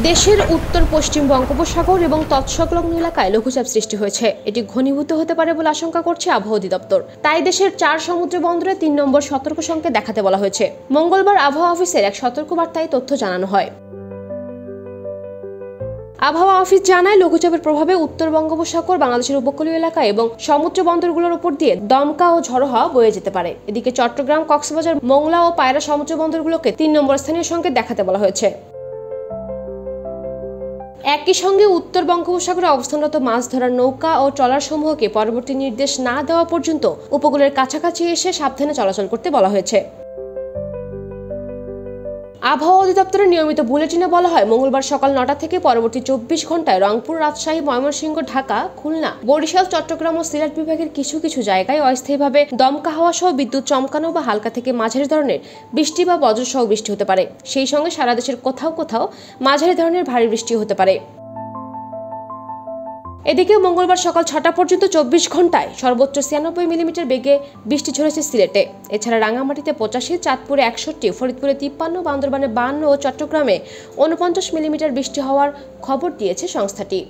দেশের উত্তর পশ্চিম বঙ্গোপসাগর এবং তৎসংলগ্ন এলাকায় লঘুচাপ সৃষ্টি হয়েছে। এটি ঘনীভূত হতে পারে বলে আশঙ্কা করছে আবহাওয়া অধিদপ্তর। তাই দেশের 4 সমুদ্র বন্দরে 3 নম্বর সতর্ক সংকেত দেখাতে বলা হয়েছে। মঙ্গলবার আবহাওয়া অফিসের এক সতর্কবার্তায় তথ্য জানানো হয়। আবহাওয়া অফিস জানায়, লঘুচাপের প্রভাবে উত্তর বঙ্গোপসাগর, বাংলাদেশের উপকূলীয় এলাকা এবং সমুদ্র বন্দরগুলোর উপর দিয়ে দমকা ও ঝড়ো হাওয়া বয়ে যেতে পারে। এদিকে চট্টগ্রাম, কক্সবাজার, মোংলা ও পায়রা সমুদ্র বন্দরগুলোকে 3 নম্বর স্থানীয় সংকেত দেখাতে বলা হয়েছে। একই সঙ্গে উত্তর বঙ্গোপসাগরে অবস্থানরত মাছ ধরার নৌকা ও ট্রলার সমূহকে পরবর্তী নির্দেশ না দেওয়া পর্যন্ত উপকূলের কাছাকাছি এসে সাবধানে চলাচল করতে বলা হয়েছে। আবহাওয়া অধিদপ্তরের নিয়মিত বুলেটিনে বলা হয়, মঙ্গলবার সকাল 9টা থেকে পরবর্তী 24 ঘন্টায় রংপুর, রাজশাহী, ময়মনসিংহ, ঢাকা, খুলনা, বরিশাল, চট্টগ্রাম ও সিলেট বিভাগের কিছু কিছু জায়গায় অস্থায়ীভাবে দমকা হাওয়া সহ বিদ্যুৎ চমকানো বা হালকা থেকে মাঝারি ধরনের বৃষ্টি বা বজ্রসহ বৃষ্টি হতে পারে। সেই সঙ্গে সারা দেশের কোথাও কোথাও মাঝারি ধরনের ভারী বৃষ্টি হতে পারে। এদিকে মঙ্গলবার সকাল 6টা পর্যন্ত 24 ঘন্টায় সর্বোচ্চ 96 মিলিমিটার বেগে বৃষ্টি ঝরেছে সিলেটে। এছাড়া রাঙামাটিতে 85, চাঁদপুরে 61, ফরিদপুরে 53, বান্দরবানে 52 ও চট্টগ্রামে 49 মিলিমিটার বৃষ্টি হওয়ার খবর দিয়েছে সংস্থাটি।